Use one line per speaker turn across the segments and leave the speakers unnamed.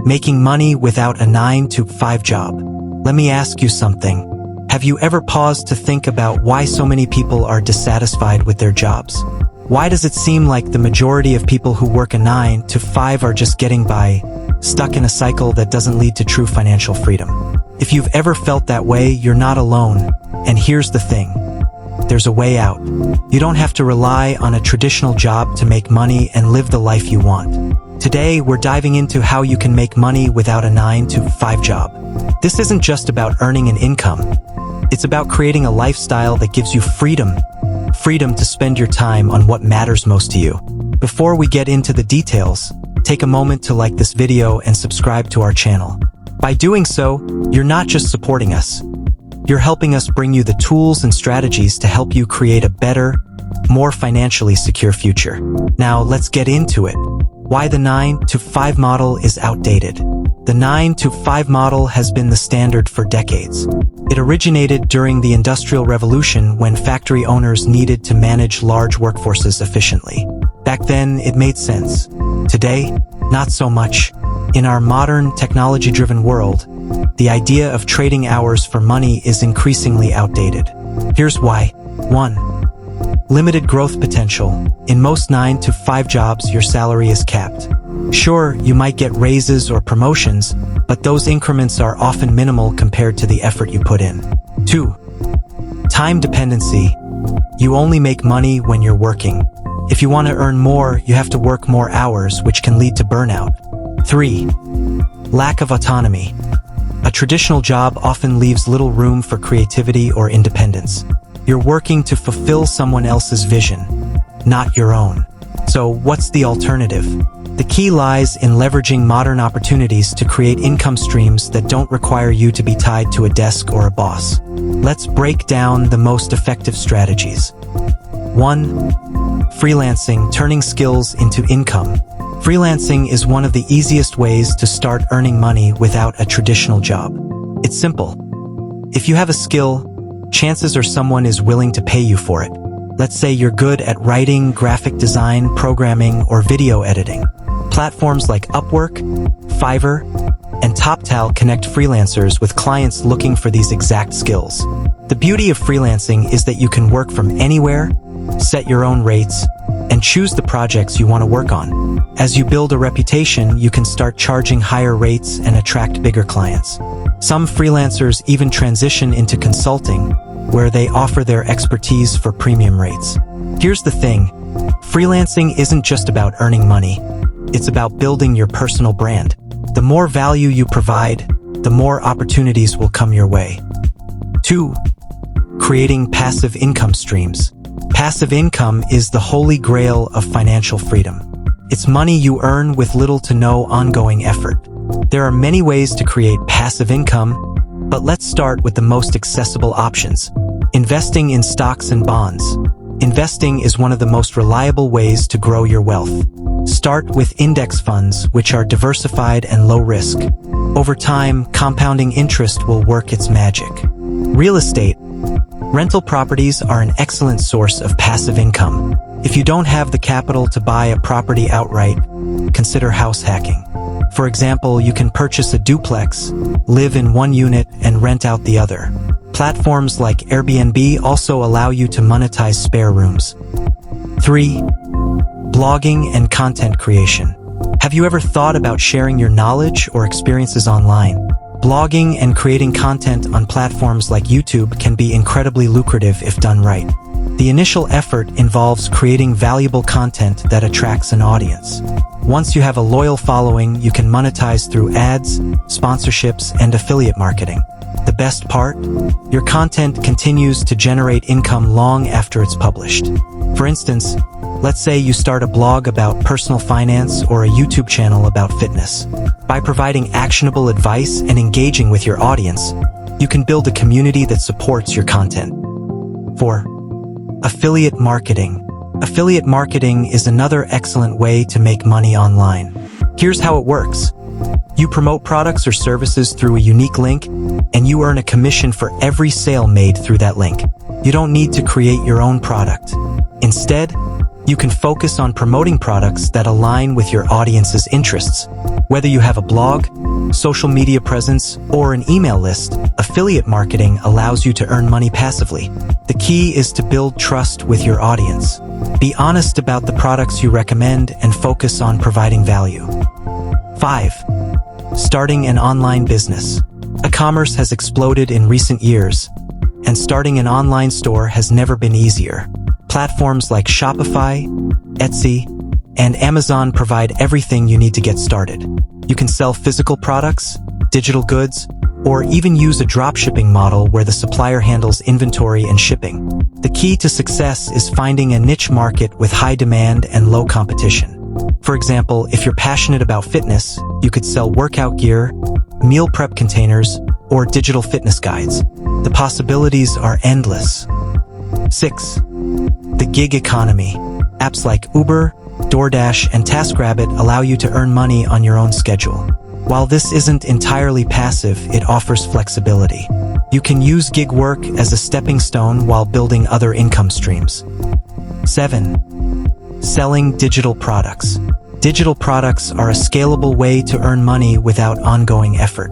Making money without a 9-to-5 job. Let me ask you something. Have you ever paused to think about why so many people are dissatisfied with their jobs? Why does it seem like the majority of people who work a 9-to-5 are just getting by, stuck in a cycle that doesn't lead to true financial freedom? If you've ever felt that way, you're not alone. And here's the thing. There's a way out. You don't have to rely on a traditional job to make money and live the life you want. Today, we're diving into how you can make money without a 9-to-5 job. This isn't just about earning an income. It's about creating a lifestyle that gives you freedom. Freedom to spend your time on what matters most to you. Before we get into the details, take a moment to like this video and subscribe to our channel. By doing so, you're not just supporting us. You're helping us bring you the tools and strategies to help you create a better, more financially secure future. Now, let's get into it. Why the 9-to-5 model is outdated. The 9-to-5 model has been the standard for decades. It originated during the Industrial Revolution when factory owners needed to manage large workforces efficiently. Back then, it made sense. Today, not so much. In our modern, technology-driven world, the idea of trading hours for money is increasingly outdated. Here's why. 1. Limited growth potential. In most 9-to-5 jobs, your salary is capped. Sure, you might get raises or promotions, but those increments are often minimal compared to the effort you put in. 2. Time dependency. You only make money when you're working. If you want to earn more, you have to work more hours, which can lead to burnout. 3. Lack of autonomy. A traditional job often leaves little room for creativity or independence. You're working to fulfill someone else's vision, not your own. So what's the alternative? The key lies in leveraging modern opportunities to create income streams that don't require you to be tied to a desk or a boss. Let's break down the most effective strategies. 1. Freelancing, turning skills into income. Freelancing is one of the easiest ways to start earning money without a traditional job. It's simple. If you have a skill, chances are someone is willing to pay you for it. Let's say you're good at writing, graphic design, programming, or video editing. Platforms like Upwork, Fiverr, and TopTal connect freelancers with clients looking for these exact skills. The beauty of freelancing is that you can work from anywhere, set your own rates, and choose the projects you want to work on. As you build a reputation, you can start charging higher rates and attract bigger clients. Some freelancers even transition into consulting, where they offer their expertise for premium rates. Here's the thing. Freelancing isn't just about earning money. It's about building your personal brand. The more value you provide, the more opportunities will come your way. 2. Creating passive income streams. Passive income is the holy grail of financial freedom. It's money you earn with little to no ongoing effort. There are many ways to create passive income, but let's start with the most accessible options. Investing in stocks and bonds. Investing is one of the most reliable ways to grow your wealth. Start with index funds, which are diversified and low risk. Over time, compounding interest will work its magic. Real estate. Rental properties are an excellent source of passive income. If you don't have the capital to buy a property outright, consider house hacking. For example, you can purchase a duplex, live in one unit, and rent out the other. Platforms like Airbnb also allow you to monetize spare rooms. 3. Blogging and content creation. Have you ever thought about sharing your knowledge or experiences online? Blogging and creating content on platforms like YouTube can be incredibly lucrative if done right. The initial effort involves creating valuable content that attracts an audience. Once you have a loyal following, you can monetize through ads, sponsorships, and affiliate marketing. The best part? Your content continues to generate income long after it's published. For instance, let's say you start a blog about personal finance or a YouTube channel about fitness. By providing actionable advice and engaging with your audience, you can build a community that supports your content. 4. Affiliate marketing. Affiliate marketing is another excellent way to make money online. Here's how it works. You promote products or services through a unique link, and you earn a commission for every sale made through that link. You don't need to create your own product. Instead, you can focus on promoting products that align with your audience's interests. Whether you have a blog, social media presence, or an email list, affiliate marketing allows you to earn money passively. The key is to build trust with your audience. Be honest about the products you recommend and focus on providing value. 5. Starting an online business. E-commerce has exploded in recent years, and starting an online store has never been easier. Platforms like Shopify, Etsy, and Amazon provide everything you need to get started. You can sell physical products, digital goods, or even use a dropshipping model where the supplier handles inventory and shipping. The key to success is finding a niche market with high demand and low competition. For example, if you're passionate about fitness, you could sell workout gear, meal prep containers, or digital fitness guides. The possibilities are endless. 6. The gig economy. Apps like Uber, DoorDash, and TaskRabbit allow you to earn money on your own schedule. While this isn't entirely passive, it offers flexibility. You can use gig work as a stepping stone while building other income streams. 7. Selling digital products. Digital products are a scalable way to earn money without ongoing effort.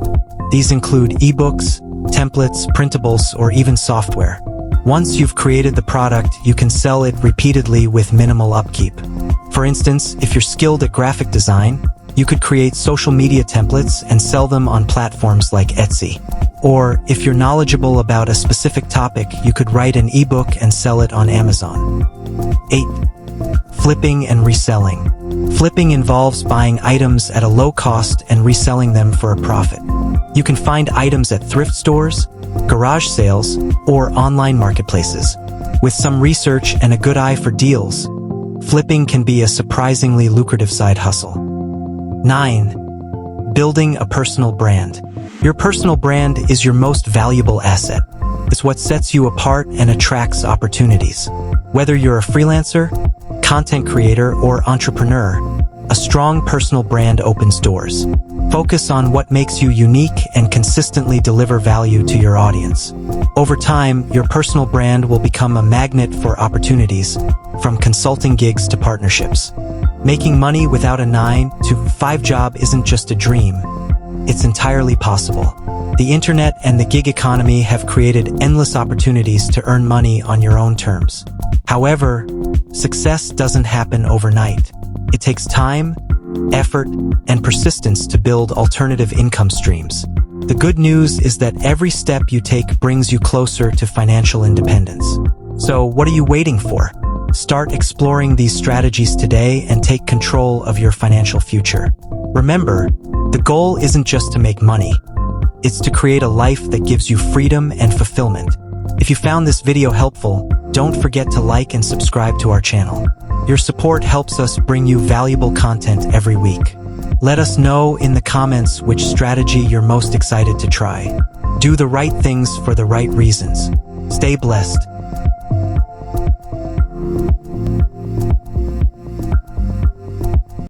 These include ebooks, templates, printables, or even software. Once you've created the product, you can sell it repeatedly with minimal upkeep. For instance, if you're skilled at graphic design, you could create social media templates and sell them on platforms like Etsy. Or, if you're knowledgeable about a specific topic, you could write an ebook and sell it on Amazon. 8. Flipping and reselling. Flipping involves buying items at a low cost and reselling them for a profit. You can find items at thrift stores, garage sales, or online marketplaces. With some research and a good eye for deals, flipping can be a surprisingly lucrative side hustle. 9. Building a personal brand. Your personal brand is your most valuable asset. It's what sets you apart and attracts opportunities. Whether you're a freelancer, content creator, or entrepreneur, a strong personal brand opens doors. Focus on what makes you unique and consistently deliver value to your audience. Over time, your personal brand will become a magnet for opportunities, from consulting gigs to partnerships. Making money without a 9-to-5 job isn't just a dream. It's entirely possible. The internet and the gig economy have created endless opportunities to earn money on your own terms. However, success doesn't happen overnight. It takes time, effort, and persistence to build alternative income streams. The good news is that every step you take brings you closer to financial independence. So, what are you waiting for? Start exploring these strategies today and take control of your financial future. Remember, the goal isn't just to make money. It's to create a life that gives you freedom and fulfillment. If you found this video helpful, don't forget to like and subscribe to our channel. Your support helps us bring you valuable content every week. Let us know in the comments which strategy you're most excited to try. Do the right things for the right reasons. Stay blessed.